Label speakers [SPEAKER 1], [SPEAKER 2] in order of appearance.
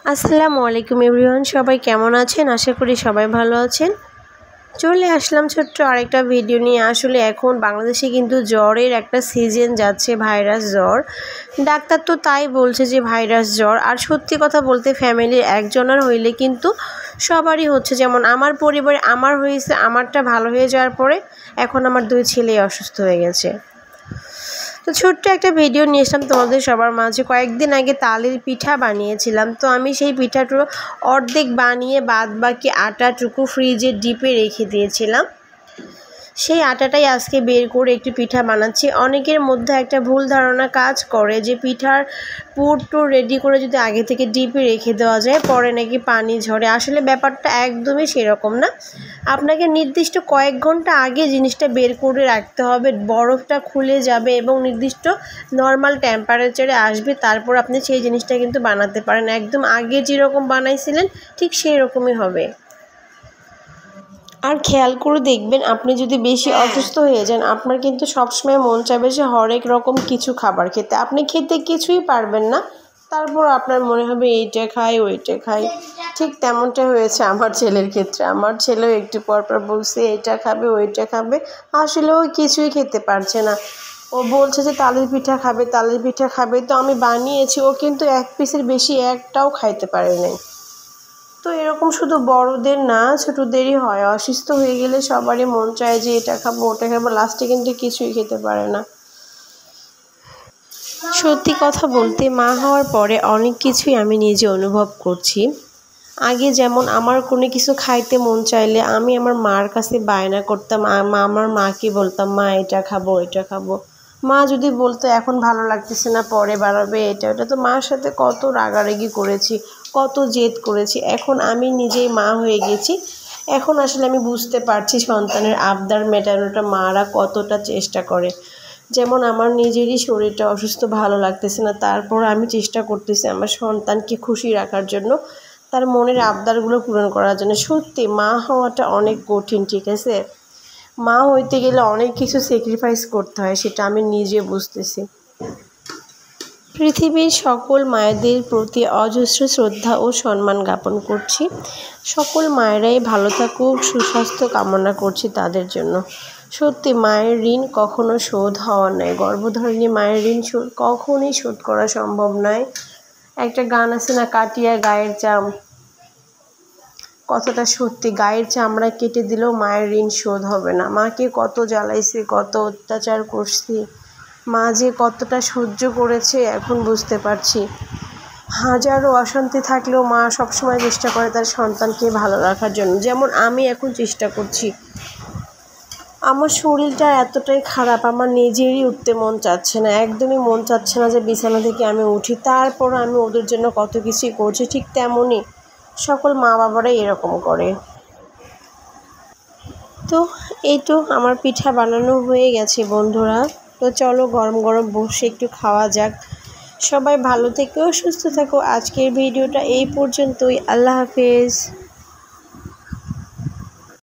[SPEAKER 1] আসসালামু আলাইকুম এভরিওয়ান, সবাই কেমন আছেন? আশা করি সবাই ভালো আছেন। চলে আসলাম ছোট্ট আরেকটা ভিডিও নিয়ে। আসলে এখন বাংলাদেশে কিন্তু জ্বরের একটা সিজন যাচ্ছে, ভাইরাস জ্বর। ডাক্তার তো তাই বলছে যে ভাইরাস জ্বর। আর সত্যি কথা বলতে ফ্যামিলির একজনের হইলে কিন্তু সবারই হচ্ছে। যেমন আমার পরিবারে আমার হয়েছে, আমারটা ভালো হয়ে যাওয়ার পরে এখন আমার 2 ছেলেই অসুস্থ হয়ে গেছে। তো ছোট্ট একটা ভিডিও নিয়ে এসলাম তোমাদের সবার মাঝে। কয়েকদিন আগে তালের পিঠা বানিয়েছিলাম। তো আমি সেই পিঠাটা অর্ধেক বানিয়ে বাদ বাকি আটাটুকু ফ্রিজে ডিপে রেখে দিয়েছিলাম। সেই আটাটাই আজকে বের করে একটু পিঠা বানাচ্ছি। অনেকের মধ্যে একটা ভুল ধারণা কাজ করে যে পিঠার পুরটো রেডি করে যদি আগে থেকে ডিপে রেখে দেওয়া যায় পরে নাকি পানি ঝরে। আসলে ব্যাপারটা একদমই সেরকম না। আপনাকে নির্দিষ্ট কয়েক ঘন্টা আগে জিনিসটা বের করে রাখতে হবে, বরফটা খুলে যাবে এবং নির্দিষ্ট নর্মাল টেম্পারেচারে আসবে, তারপর আপনি সেই জিনিসটা কিন্তু বানাতে পারেন। একদম আগে যেরকম বানাইছিলেন ঠিক সেই রকমই হবে। আর খেয়াল করে দেখবেন, আপনি যদি বেশি অসুস্থ হয়ে যান আপনার কিন্তু সবসময় মন চাইবে যে হরেক রকম কিছু খাবার খেতে। আপনি খেতে কিছুই পারবেন না, তারপর আপনার মনে হবে এইটা খাই ওইটা খাই। ঠিক তেমনটা হয়েছে আমার ছেলের ক্ষেত্রে। আমার ছেলেও একটু পর পর বলছে এইটা খাবে ওইটা খাবে, আসলে ও কিছুই খেতে পারছে না। ও বলছে যে তালের পিঠা খাবে তালের পিঠা খাবে। তো আমি বানিয়েছি, ও কিন্তু 1 পিসের বেশি একটাও খাইতে পারে নাই। তো এরকম শুধু বড়দের না, ছোটদেরই হয়। অসুস্থ হয়ে গেলে সবারই মন চায় যে এটা খাবো ওটা খাবো, লাস্টে কিন্তু কিছুই খেতে পারে না। সত্যি কথা বলতে মা হওয়ার পরে অনেক কিছুই আমি নিজে অনুভব করছি। আগে যেমন আমার কোনো কিছু খাইতে মন চাইলে আমি আমার মার কাছে বায়না করতাম, আমার মাকে বলতাম মা এটা খাবো এটা খাবো। মা যদি বলতো এখন ভালো লাগতেছে না পরে বাড়াবে এটা ওটা, তো মার সাথে কত রাগারাগি করেছি, কত জেদ করেছি। এখন আমি নিজেই মা হয়ে গেছি। এখন আসলে আমি বুঝতে পারছি সন্তানের আবদার মেটানোটা মারা কতটা চেষ্টা করে। যেমন আমার নিজেরই শরীরটা অসুস্থ, ভালো লাগতেছে না, তারপর আমি চেষ্টা করতেছি আমার সন্তানকে খুশি রাখার জন্য, তার মনের আবদারগুলো পূরণ করার জন্য। সত্যি মা হওয়াটা অনেক কঠিন, ঠিক আছে? মা হইতে গেলে অনেক কিছু স্যাক্রিফাইস করতে হয়, সেটা আমি নিজে বুঝতেছি। পৃথিবীর সকল মায়েদের প্রতি অজস্র শ্রদ্ধা ও সম্মান জ্ঞাপন করছি। সকল মায়েরাই ভালো থাকুক, সুস্বাস্থ্য কামনা করছি তাদের জন্য। সত্যি মায়ের ঋণ কখনো শোধ হওয়ার নয়। গর্ভধারিণী মায়ের ঋণ কখনোই শোধ করা সম্ভব নয়। একটা গান আছে না, কাটিয়া গায়ের চাম, কথাটা সত্যি। গায়ের চামড়া কেটে দিলেও মায়ের ঋণ শোধ হবে না। মাকে কত জ্বালাইছি, কত অত্যাচার করছি, মা যে কতটা সহ্য করেছে এখন বুঝতে পারছি। হাজারো অশান্তি থাকলেও মা সবসময় চেষ্টা করে তার সন্তানকে ভালো রাখার জন্য। যেমন আমি এখন চেষ্টা করছি। আমার শরীরটা এতটাই খারাপ, আমার নিজেরই উঠতে মন চাচ্ছে না, একদমই মন চাচ্ছে না যে বিছানা থেকে আমি উঠি। তারপর আমি ওদের জন্য কত কিছুই করছি। ঠিক তেমনই সকল মা বাবারাই এরকম করে। তো এই তো আমার পিঠা বানানো হয়ে গেছে বন্ধুরা। তো চলো গরম গরম বসে একটু খাওয়া যাক। সবাই ভালো থেকো, সুস্থ থাকো। আজকের ভিডিওটা এই পর্যন্তই। আল্লাহ হাফেজ।